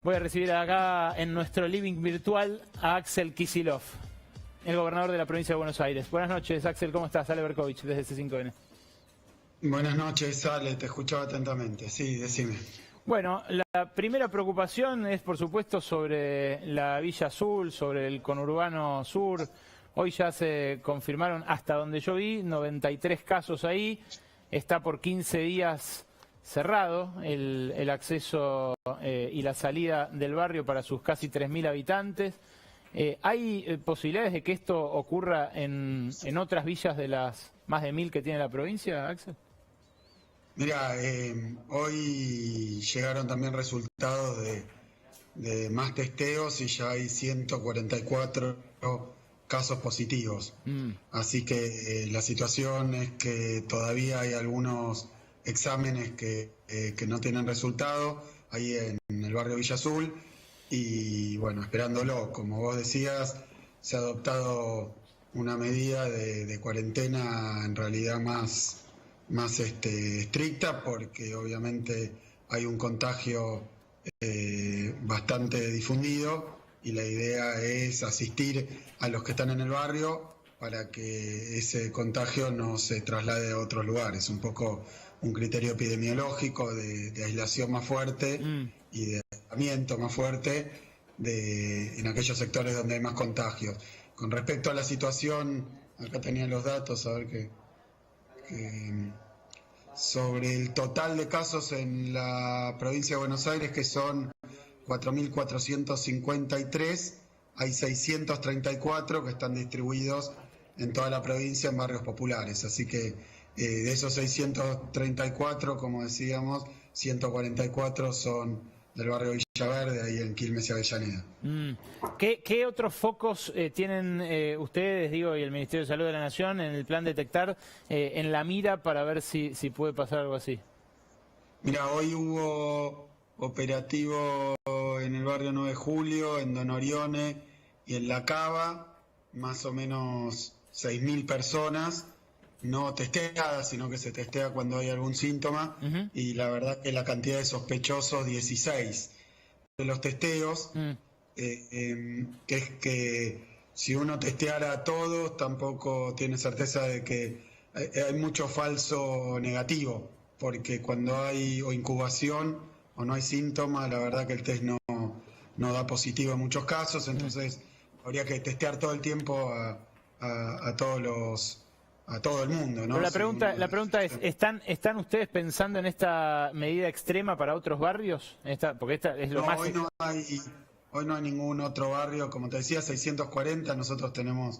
Voy a recibir acá en nuestro living virtual a Axel Kicillof, el gobernador de la provincia de Buenos Aires. Buenas noches, Axel, ¿cómo estás? Ale Berkovich, desde C5N. Buenas noches, Ale, te escuchaba atentamente. Sí, decime. Bueno, la primera preocupación es, por supuesto, sobre la Villa Azul, sobre el conurbano sur. Hoy ya se confirmaron, hasta donde yo vi, 93 casos ahí. Está por 15 días cerrado el acceso y la salida del barrio para sus casi 3.000 habitantes. ¿Hay posibilidades de que esto ocurra en otras villas de las más de 1.000 que tiene la provincia, Axel? Mira, hoy llegaron también resultados de más testeos y ya hay 144 casos positivos. Así que la situación es que todavía hay algunos exámenes que no tienen resultado ahí en el barrio Villa Azul y bueno, esperándolo. Como vos decías, se ha adoptado una medida de cuarentena en realidad más estricta porque obviamente hay un contagio bastante difundido y la idea es asistir a los que están en el barrio para que ese contagio no se traslade a otros lugares. Un poco un criterio epidemiológico de aislación más fuerte y de aislamiento más fuerte en aquellos sectores donde hay más contagios. Con respecto a la situación, acá tenía los datos, a ver qué... sobre el total de casos en la provincia de Buenos Aires, que son 4.453, hay 634 que están distribuidos en toda la provincia en barrios populares. Así que de esos 634, como decíamos, 144 son del barrio Villaverde, ahí en Quilmes y Avellaneda. ¿Qué otros focos tienen ustedes, y el Ministerio de Salud de la Nación en el plan detectar en la mira para ver si puede pasar algo así? Mira, hoy hubo operativo en el barrio 9 de Julio, en Don Orione y en La Cava, más o menos 6.000 personas, no testeadas, sino que se testea cuando hay algún síntoma, y la verdad que la cantidad de sospechosos, 16. De los testeos, que es que si uno testeara a todos, tampoco tiene certeza de que hay mucho falso negativo, porque cuando hay o incubación o no hay síntomas, la verdad que el test no da positivo en muchos casos, entonces habría que testear todo el tiempo a todo el mundo, ¿no? Pero la pregunta es, ¿están ustedes pensando en esta medida extrema para otros barrios? Porque esta es lo más... Hoy no hay ningún otro barrio, como te decía, 640, nosotros tenemos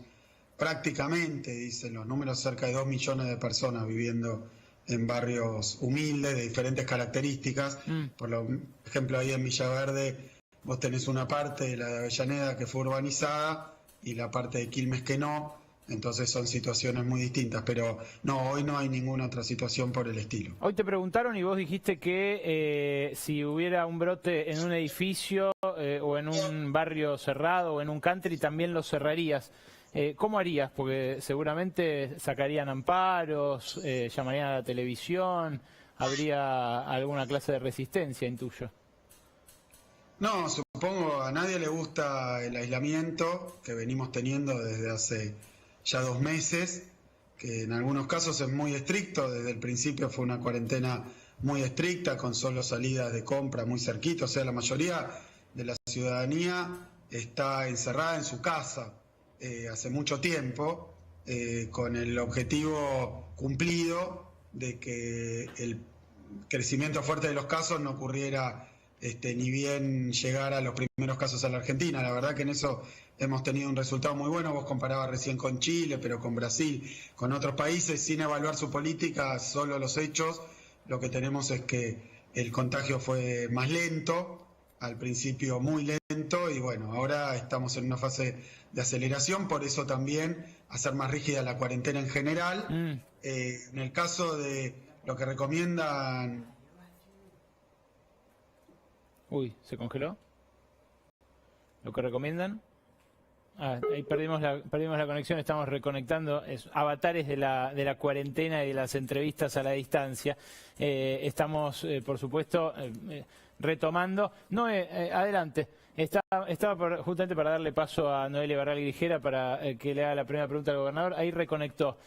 prácticamente, dicen los números, cerca de 2 millones de personas viviendo en barrios humildes, de diferentes características. Por ejemplo, ahí en Villaverde vos tenés una parte de la de Avellaneda que fue urbanizada y la parte de Quilmes que no. Entonces son situaciones muy distintas, pero no, hoy no hay ninguna otra situación por el estilo. Hoy te preguntaron y vos dijiste que si hubiera un brote en un edificio o en un barrio cerrado o en un country también lo cerrarías. ¿Cómo harías? Porque seguramente sacarían amparos, llamarían a la televisión, habría alguna clase de resistencia, intuyo. No, supongo a nadie le gusta el aislamiento que venimos teniendo desde hace ya 2 meses, que en algunos casos es muy estricto. Desde el principio fue una cuarentena muy estricta, con solo salidas de compra muy cerquita, o sea, la mayoría de la ciudadanía está encerrada en su casa hace mucho tiempo, con el objetivo cumplido de que el crecimiento fuerte de los casos no ocurriera ni bien llegar a los primeros casos a la Argentina. La verdad que en eso hemos tenido un resultado muy bueno. Vos comparabas recién con Chile, pero con Brasil, con otros países, sin evaluar su política, solo los hechos. Lo que tenemos es que el contagio fue más lento, al principio muy lento, y bueno, ahora estamos en una fase de aceleración, por eso también hacer más rígida la cuarentena en general. En el caso de lo que recomiendan... Uy, ¿se congeló? ¿Lo que recomiendan? Ahí perdimos la conexión, estamos reconectando avatares de la cuarentena y de las entrevistas a la distancia. Estamos, por supuesto, retomando. Noé, adelante. Estaba justamente para darle paso a Noelia Barral Grijera para que le haga la primera pregunta al gobernador. Ahí reconectó.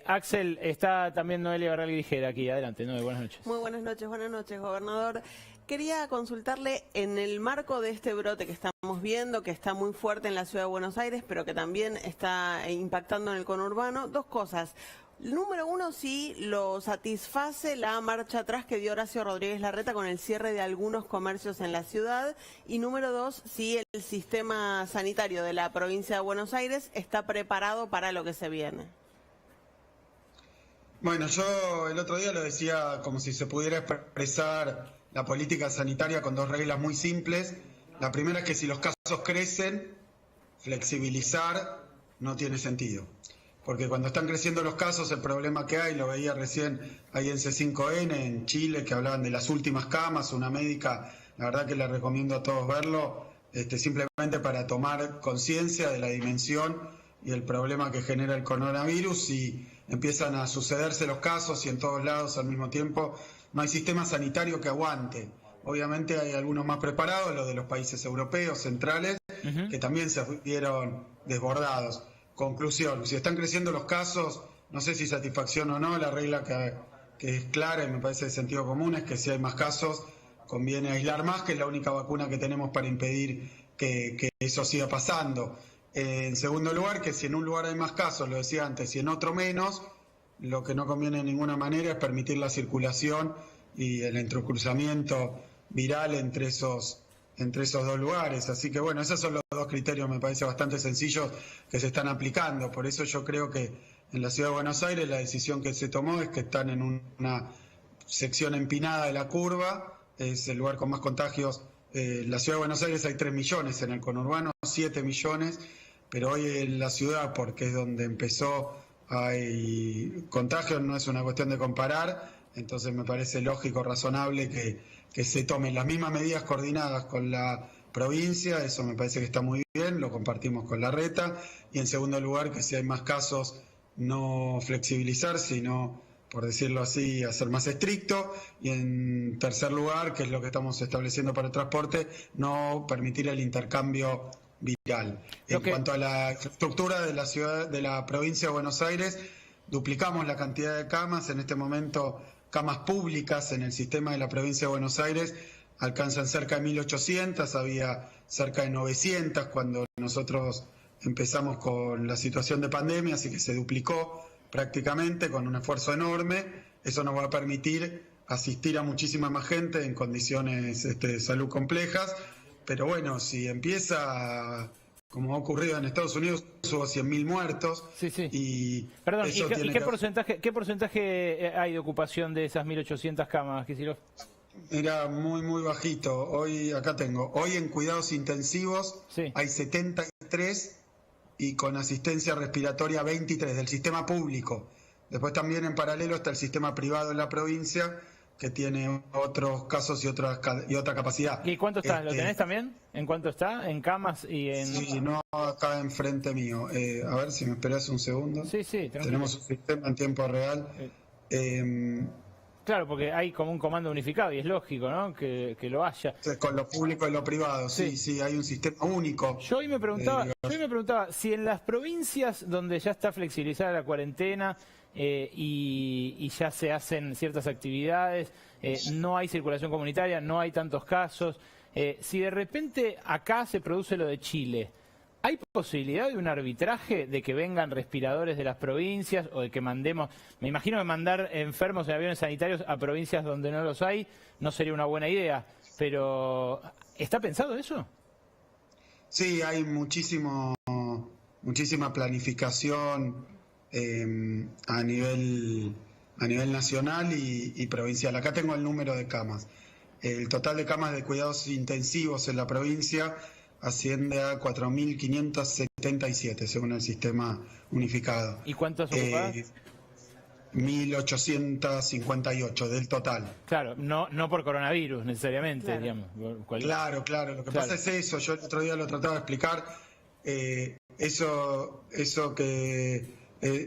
Axel, está también Noelia Barral Grijera aquí. Adelante, Noé, buenas noches. Muy buenas noches, gobernador. Quería consultarle, en el marco de este brote que estamos viendo, que está muy fuerte en la ciudad de Buenos Aires, pero que también está impactando en el conurbano, dos cosas. Número uno, si lo satisface la marcha atrás que dio Horacio Rodríguez Larreta con el cierre de algunos comercios en la ciudad. Y número dos, si el sistema sanitario de la provincia de Buenos Aires está preparado para lo que se viene. Bueno, yo el otro día lo decía como si se pudiera expresar la política sanitaria con dos reglas muy simples. La primera es que si los casos crecen, flexibilizar no tiene sentido. Porque cuando están creciendo los casos, el problema que hay, lo veía recién ahí en C5N, en Chile, que hablaban de las últimas camas, una médica, la verdad que les recomiendo a todos verlo, simplemente para tomar conciencia de la dimensión y el problema que genera el coronavirus, y empiezan a sucederse los casos y en todos lados al mismo tiempo. No hay sistema sanitario que aguante. Obviamente hay algunos más preparados, los de los países europeos, centrales, que también se vieron desbordados. Conclusión, si están creciendo los casos, no sé si satisfacción o no, la regla que es clara y me parece de sentido común es que si hay más casos, conviene aislar más, que es la única vacuna que tenemos para impedir que eso siga pasando. En segundo lugar, que si en un lugar hay más casos, lo decía antes, y en otro menos, lo que no conviene de ninguna manera es permitir la circulación y el entrecruzamiento viral entre esos dos lugares. Así que bueno, esos son los dos criterios, me parece bastante sencillos, que se están aplicando. Por eso yo creo que en la ciudad de Buenos Aires la decisión que se tomó es que están en una sección empinada de la curva, es el lugar con más contagios. La ciudad de Buenos Aires hay 3 millones, en el conurbano 7 millones, pero hoy en la ciudad, porque es donde empezó, hay contagios, no es una cuestión de comparar, entonces me parece lógico, razonable que se tomen las mismas medidas coordinadas con la provincia. Eso me parece que está muy bien, lo compartimos con Larreta. Y en segundo lugar, que si hay más casos, no flexibilizar, sino, por decirlo así, hacer más estricto. Y en tercer lugar, que es lo que estamos estableciendo para el transporte, no permitir el intercambio viral. En cuanto a la estructura de la ciudad, de la provincia de Buenos Aires, duplicamos la cantidad de camas. En este momento, camas públicas en el sistema de la provincia de Buenos Aires alcanzan cerca de 1.800, había cerca de 900 cuando nosotros empezamos con la situación de pandemia, así que se duplicó prácticamente con un esfuerzo enorme. Eso nos va a permitir asistir a muchísima más gente en condiciones de salud complejas, pero bueno, si empieza, como ha ocurrido en Estados Unidos, hubo 100.000 muertos. Sí, sí. Y perdón, ¿y qué porcentaje hay de ocupación de esas 1.800 camas, Kicillof? Era muy bajito. Hoy en cuidados intensivos hay 73 y con asistencia respiratoria 23 del sistema público. Después también en paralelo está el sistema privado en la provincia, que tiene otros casos y otra capacidad. ¿Y cuánto está? ¿Lo tenés también? ¿En cuánto está? ¿En camas y en...? Sí, no, acá enfrente mío. A ver si me esperas un segundo. Sí. Tenemos un sistema en tiempo real. Claro, porque hay como un comando unificado y es lógico, ¿no? Que lo haya. Con lo público y lo privado, sí, hay un sistema único. Yo hoy me preguntaba si en las provincias donde ya está flexibilizada la cuarentena y ya se hacen ciertas actividades, no hay circulación comunitaria, no hay tantos casos, si de repente acá se produce lo de Chile, ¿hay posibilidad de un arbitraje de que vengan respiradores de las provincias o de que mandemos, me imagino que mandar enfermos en aviones sanitarios a provincias donde no los hay no sería una buena idea, pero ¿está pensado eso? Sí, hay muchísima planificación a nivel nacional y provincial. Acá tengo el número de camas. El total de camas de cuidados intensivos en la provincia asciende a 4.577, según el sistema unificado. ¿Y cuántos ocupadas? 1.858 del total. Claro, no por coronavirus necesariamente, claro. digamos. Claro, lo que pasa es eso. Yo el otro día lo trataba de explicar. eso que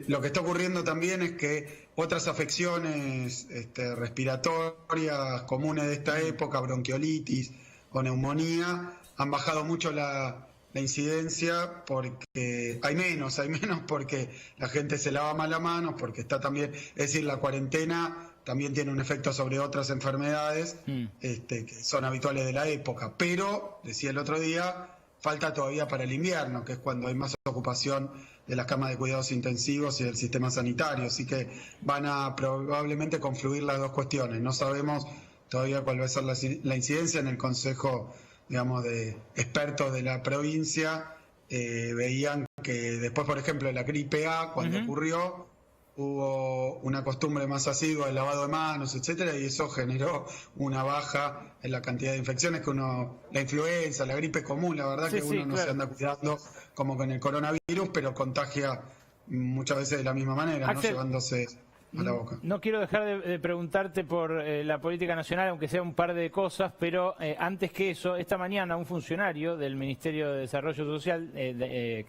lo que está ocurriendo también es que otras afecciones respiratorias comunes de esta época, bronquiolitis o neumonía, han bajado mucho la incidencia porque hay menos porque la gente se lava más las manos, porque está también, es decir, la cuarentena también tiene un efecto sobre otras enfermedades que son habituales de la época, pero, decía el otro día, falta todavía para el invierno, que es cuando hay más ocupación de las camas de cuidados intensivos y del sistema sanitario, así que van a probablemente confluir las dos cuestiones. No sabemos todavía cuál va a ser la incidencia. En el Consejo, digamos, de expertos de la provincia veían que después, por ejemplo, de la gripe A, cuando ocurrió, hubo una costumbre más asidua del lavado de manos, etcétera, y eso generó una baja en la cantidad de infecciones que la influenza, la gripe común, la verdad que uno no se anda cuidando como con el coronavirus, pero contagia muchas veces de la misma manera, Axel, ¿no? Llevándose a la boca. No quiero dejar de preguntarte por la política nacional, aunque sea un par de cosas, pero antes que eso, esta mañana un funcionario del Ministerio de Desarrollo Social, el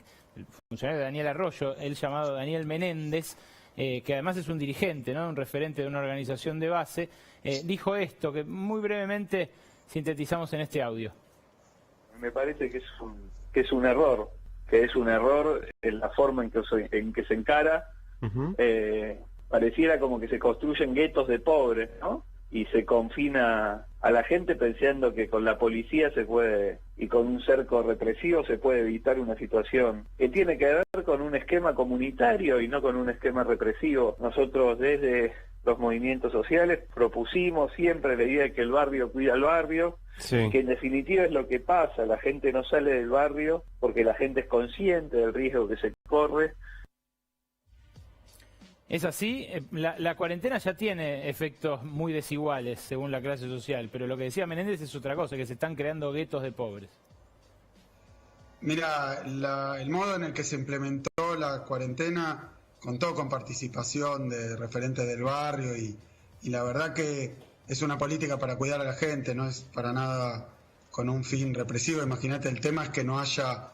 funcionario de Daniel Arroyo, el llamado Daniel Menéndez, que además es un dirigente, ¿no? Un referente de una organización de base, dijo esto, que muy brevemente sintetizamos en este audio. Me parece que es un error en la forma en que se encara. Pareciera como que se construyen guetos de pobres, ¿no? Y se confina a la gente pensando que con la policía se puede, y con un cerco represivo se puede evitar una situación que tiene que ver con un esquema comunitario y no con un esquema represivo. Nosotros desde los movimientos sociales propusimos siempre la idea de que el barrio cuida al barrio, que en definitiva es lo que pasa, la gente no sale del barrio porque la gente es consciente del riesgo que se corre. Es así, la cuarentena ya tiene efectos muy desiguales según la clase social, pero lo que decía Menéndez es otra cosa, que se están creando guetos de pobres. Mira, el modo en el que se implementó la cuarentena contó con participación de referentes del barrio y la verdad que es una política para cuidar a la gente, no es para nada con un fin represivo. Imagínate, el tema es que no haya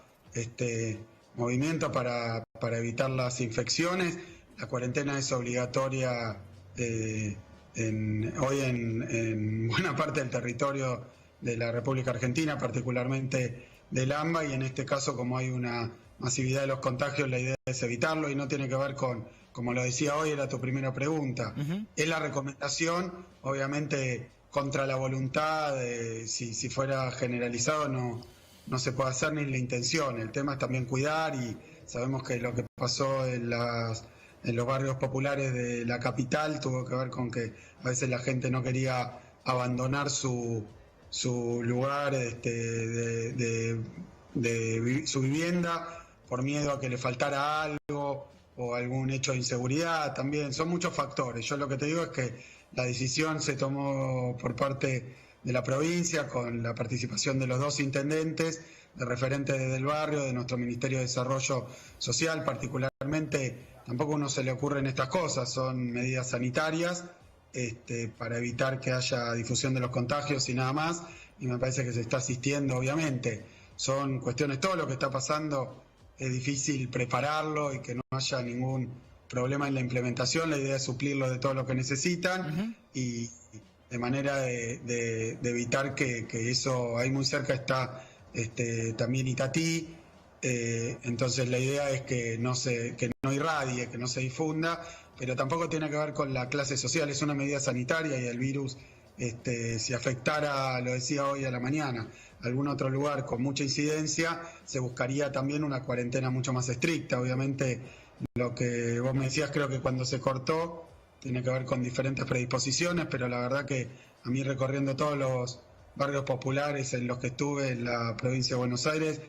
movimiento para evitar las infecciones. La cuarentena es obligatoria hoy en buena parte del territorio de la República Argentina, particularmente del AMBA, y en este caso, como hay una masividad de los contagios, la idea es evitarlo y no tiene que ver con, como lo decía hoy, era tu primera pregunta. Es la recomendación, obviamente contra la voluntad, si fuera generalizado no se puede hacer ni la intención. El tema es también cuidar, y sabemos que lo que pasó en los barrios populares de la capital tuvo que ver con que a veces la gente no quería abandonar su lugar su vivienda por miedo a que le faltara algo o algún hecho de inseguridad. También son muchos factores. Yo lo que te digo es que la decisión se tomó por parte de la provincia con la participación de los dos intendentes, de referentes del barrio, de nuestro Ministerio de Desarrollo Social. Particularmente, tampoco a uno se le ocurren estas cosas, son medidas sanitarias para evitar que haya difusión de los contagios y nada más, y me parece que se está asistiendo, obviamente. Son cuestiones, todo lo que está pasando es difícil prepararlo y que no haya ningún problema en la implementación. La idea es suplirlo de todo lo que necesitan y de manera de evitar que eso. Ahí muy cerca está también Itatí, entonces la idea es que no irradie, que no se difunda, pero tampoco tiene que ver con la clase social, es una medida sanitaria y el virus, si afectara, lo decía hoy a la mañana, algún otro lugar con mucha incidencia, se buscaría también una cuarentena mucho más estricta. Obviamente lo que vos me decías, creo que cuando se cortó tiene que ver con diferentes predisposiciones, pero la verdad que a mí, recorriendo todos los barrios populares en los que estuve en la provincia de Buenos Aires,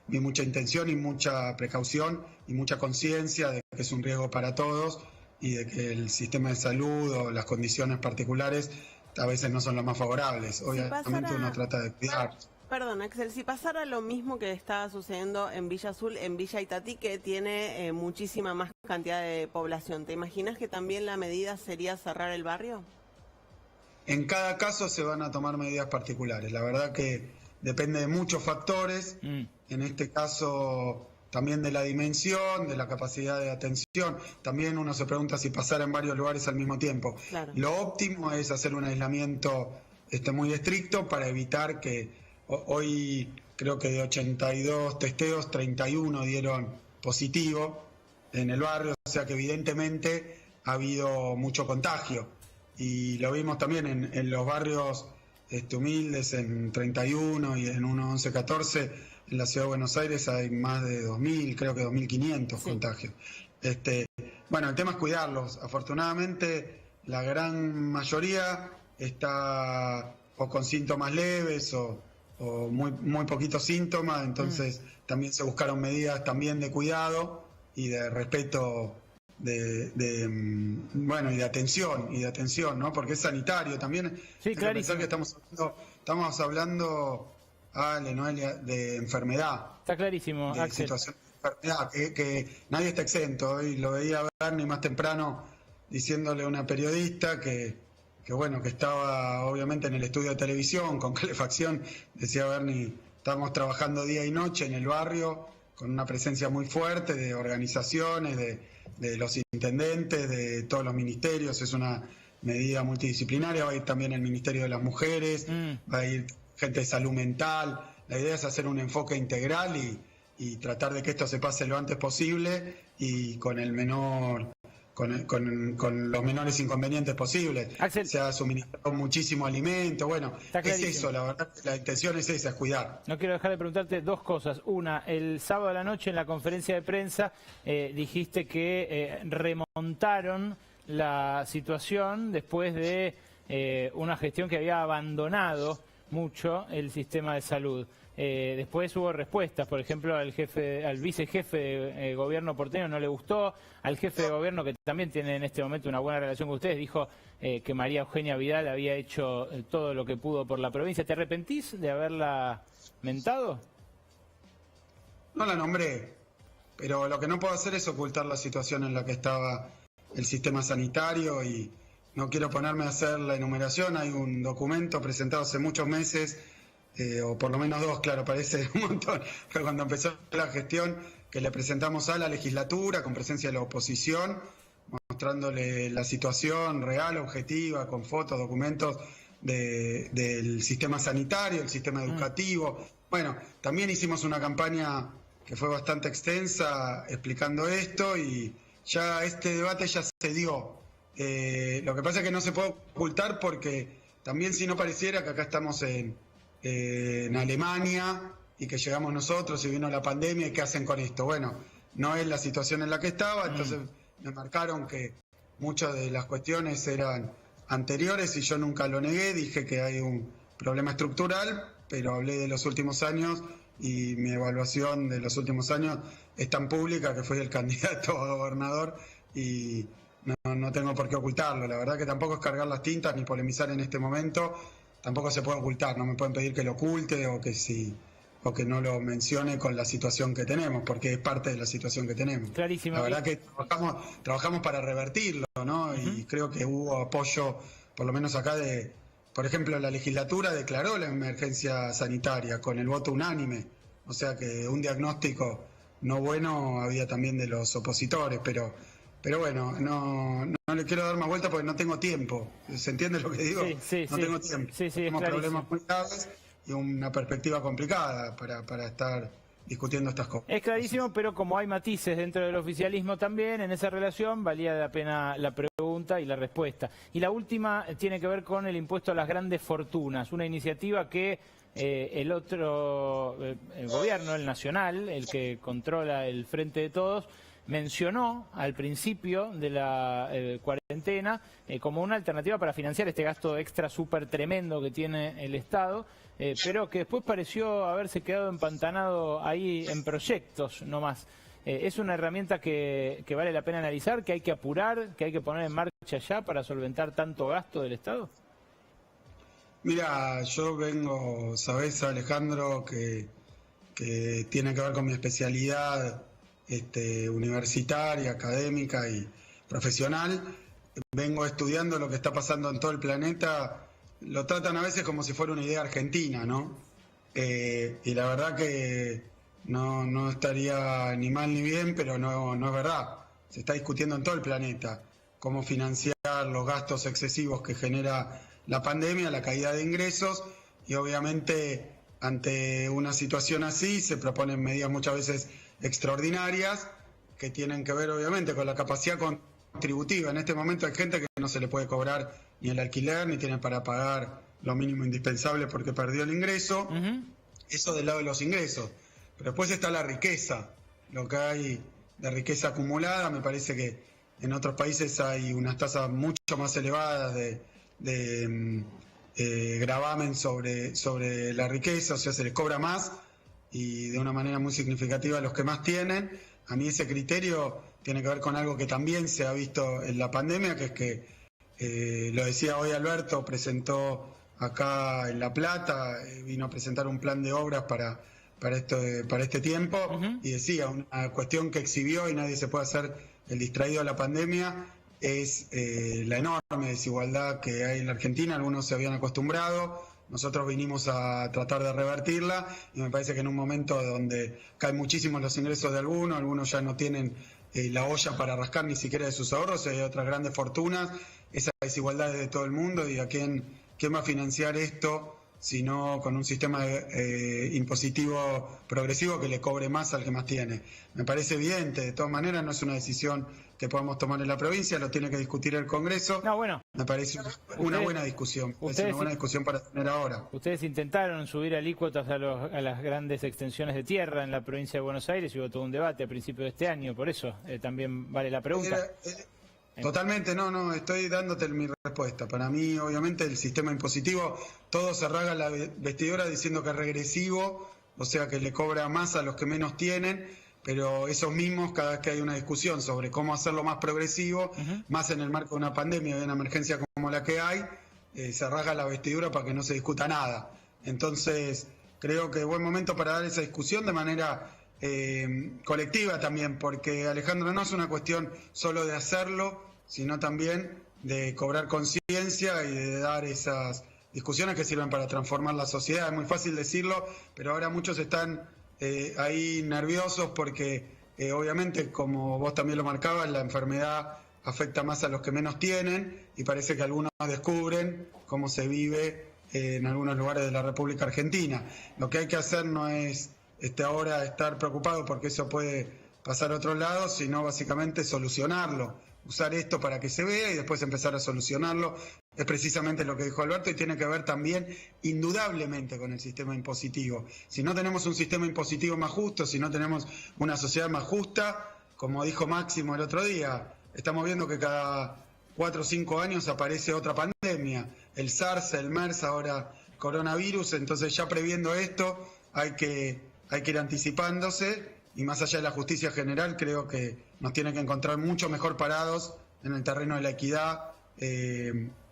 vi mucha intención y mucha precaución y mucha conciencia de que es un riesgo para todos y de que el sistema de salud o las condiciones particulares a veces no son las más favorables. Obviamente uno trata de cuidar. Perdón, Axel, si pasara lo mismo que está sucediendo en Villa Azul, en Villa Itatí, que tiene muchísima más cantidad de población, ¿te imaginas que también la medida sería cerrar el barrio? En cada caso se van a tomar medidas particulares. La verdad que depende de muchos factores, en este caso también de la dimensión, de la capacidad de atención. También uno se pregunta si pasar en varios lugares al mismo tiempo. Claro. Lo óptimo es hacer un aislamiento muy estricto para evitar que hoy creo que de 82 testeos, 31 dieron positivo en el barrio, o sea que evidentemente ha habido mucho contagio. Y lo vimos también en los barrios humildes, en 31 y en 1114, en la Ciudad de Buenos Aires hay más de 2.000, creo que 2.500 contagios. Bueno, el tema es cuidarlos. Afortunadamente, la gran mayoría está o con síntomas leves o muy poquitos síntomas, entonces también se buscaron medidas también de cuidado y de respeto bueno, y de atención, ¿no? Porque es sanitario también. Sí, claro. Pensar que estamos hablando, Ale, Noelia, de enfermedad. Está clarísimo, de Axel. situación de enfermedad, que nadie está exento. Hoy lo veía Bernie más temprano diciéndole a una periodista que estaba obviamente en el estudio de televisión con calefacción. Decía Bernie, estamos trabajando día y noche en el barrio con una presencia muy fuerte de organizaciones, de los intendentes, de todos los ministerios. Es una medida multidisciplinaria. Va a ir también el Ministerio de las Mujeres, va a ir gente de salud mental. La idea es hacer un enfoque integral y tratar de que esto se pase lo antes posible y con el menor, con los menores inconvenientes posibles. Axel, se ha suministrado muchísimo alimento. Bueno, es eso, la verdad, la intención es esa, es cuidar. No quiero dejar de preguntarte dos cosas. Una, el sábado a la noche en la conferencia de prensa dijiste que remontaron la situación después de una gestión que había abandonado mucho el sistema de salud. Después hubo respuestas, por ejemplo, al vicejefe de gobierno porteño no le gustó, al jefe de gobierno, que también tiene en este momento una buena relación con ustedes, dijo que María Eugenia Vidal había hecho todo lo que pudo por la provincia. ¿Te arrepentís de haberla mentado? No la nombré, pero lo que no puedo hacer es ocultar la situación en la que estaba el sistema sanitario y no quiero ponerme a hacer la enumeración. Hay un documento presentado hace muchos meses, o por lo menos dos, claro, parece un montón, pero cuando empezó la gestión, que le presentamos a la legislatura con presencia de la oposición, mostrándole la situación real, objetiva, con fotos, documentos del sistema sanitario, el sistema educativo. Bueno, también hicimos una campaña que fue bastante extensa explicando esto y ya este debate ya se dio. Lo que pasa es que no se puede ocultar porque también si no pareciera que acá estamos en Alemania y que llegamos nosotros y vino la pandemia y qué hacen con esto. Bueno, no es la situación en la que estaba, entonces me marcaron que muchas de las cuestiones eran anteriores y yo nunca lo negué, dije que hay un problema estructural, pero hablé de los últimos años y mi evaluación de los últimos años es tan pública que fui el candidato a gobernador y no tengo por qué ocultarlo. La verdad que tampoco es cargar las tintas ni polemizar en este momento. Tampoco se puede ocultar, no me pueden pedir que lo oculte o que no lo mencione con la situación que tenemos, porque es parte de la situación que tenemos. Clarísimo. La verdad que trabajamos para revertirlo, ¿no? Y creo que hubo apoyo, por lo menos acá, por ejemplo, la legislatura declaró la emergencia sanitaria con el voto unánime, o sea que un diagnóstico no bueno había también de los opositores, pero bueno, no le quiero dar más vuelta porque no tengo tiempo. ¿Se entiende lo que digo? Sí, no tengo tiempo. Tenemos problemas muy graves y una perspectiva complicada para estar discutiendo estas cosas. Es clarísimo, pero como hay matices dentro del oficialismo también, en esa relación valía la pena la pregunta y la respuesta. Y la última tiene que ver con el impuesto a las grandes fortunas, una iniciativa que el otro el gobierno, el nacional, el que controla el Frente de Todos, mencionó al principio de la cuarentena como una alternativa para financiar este gasto extra súper tremendo que tiene el Estado, pero que después pareció haberse quedado empantanado ahí en proyectos nomás. ¿Es una herramienta que vale la pena analizar, que hay que apurar, que hay que poner en marcha ya para solventar tanto gasto del Estado? Mira, yo vengo, sabés, Alejandro, que tiene que ver con mi especialidad universitaria, académica y profesional. Vengo estudiando lo que está pasando en todo el planeta. Lo tratan a veces como si fuera una idea argentina, ¿no? y la verdad que no estaría ni mal ni bien, pero no es verdad. Se está discutiendo en todo el planeta cómo financiar los gastos excesivos que genera la pandemia, la caída de ingresos, y obviamente ante una situación así se proponen medidas muchas veces extraordinarias que tienen que ver obviamente con la capacidad contributiva. En este momento hay gente que no se le puede cobrar ni el alquiler, ni tiene para pagar lo mínimo indispensable porque perdió el ingreso. Eso del lado de los ingresos. Pero después está la riqueza, lo que hay de riqueza acumulada. Me parece que en otros países hay unas tasas mucho más elevadas de gravamen sobre la riqueza, o sea, se les cobra más y de una manera muy significativa a los que más tienen. A mí ese criterio tiene que ver con algo que también se ha visto en la pandemia, que es que, lo decía hoy Alberto, presentó acá en La Plata, vino a presentar un plan de obras para este tiempo, y decía, una cuestión que exhibió y nadie se puede hacer el distraído de la pandemia, es la enorme desigualdad que hay en la Argentina. Algunos se habían acostumbrado, nosotros vinimos a tratar de revertirla, y me parece que en un momento donde caen muchísimos los ingresos de algunos ya no tienen la olla para rascar ni siquiera de sus ahorros, hay otras grandes fortunas, esa desigualdad es de todo el mundo, y a quién va a financiar esto sino con un sistema impositivo progresivo que le cobre más al que más tiene. Me parece evidente, de todas maneras no es una decisión que podamos tomar en la provincia, lo tiene que discutir el Congreso. No, bueno. Me parece una buena discusión, es una buena discusión para tener ahora. Ustedes intentaron subir alícuotas a las grandes extensiones de tierra en la provincia de Buenos Aires y hubo todo un debate a principios de este año, por eso también vale la pregunta. Totalmente, no, estoy dándote mi respuesta. Para mí, obviamente, el sistema impositivo, todo se rasga la vestidura diciendo que es regresivo, o sea que le cobra más a los que menos tienen, pero esos mismos, cada vez que hay una discusión sobre cómo hacerlo más progresivo, más en el marco de una pandemia y de una emergencia como la que hay, se rasga la vestidura para que no se discuta nada. Entonces, creo que es buen momento para dar esa discusión de manera colectiva también, porque, Alejandro, no es una cuestión solo de hacerlo, sino también de cobrar conciencia y de dar esas discusiones que sirven para transformar la sociedad. Es muy fácil decirlo, pero ahora muchos están ahí nerviosos porque obviamente, como vos también lo marcabas, la enfermedad afecta más a los que menos tienen, y parece que algunos descubren cómo se vive en algunos lugares de la República Argentina. Lo que hay que hacer no es ahora estar preocupado porque eso puede pasar a otro lado, sino básicamente solucionarlo, usar esto para que se vea y después empezar a solucionarlo. Es precisamente lo que dijo Alberto, y tiene que ver también indudablemente con el sistema impositivo. Si no tenemos un sistema impositivo más justo, si no tenemos una sociedad más justa, como dijo Máximo el otro día, estamos viendo que cada 4 o 5 años aparece otra pandemia, el SARS, el MERS, ahora coronavirus. Entonces, ya previendo esto, hay que ir anticipándose, y más allá de la justicia general, creo que nos tiene que encontrar mucho mejor parados en el terreno de la equidad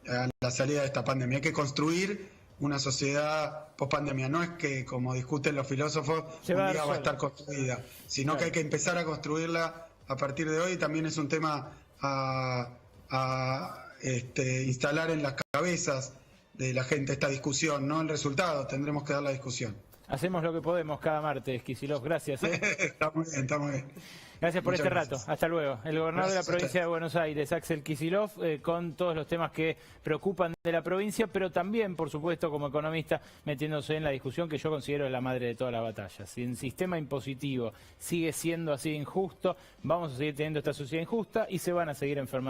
a la salida de esta pandemia. Hay que construir una sociedad post-pandemia. No es que, como discuten los filósofos, un día va a estar construida, sino que hay que empezar a construirla a partir de hoy. También es un tema a instalar en las cabezas de la gente esta discusión, no el resultado. Tendremos que dar la discusión. Hacemos lo que podemos cada martes, Kicillof. Gracias. Está muy bien. Gracias por Muchas este gracias. rato. Hasta luego. El gobernador de la provincia de Buenos Aires, Axel Kicillof, con todos los temas que preocupan de la provincia, pero también, por supuesto, como economista, metiéndose en la discusión que yo considero la madre de toda la batalla. Si el sistema impositivo sigue siendo así injusto, vamos a seguir teniendo esta sociedad injusta y se van a seguir enfermando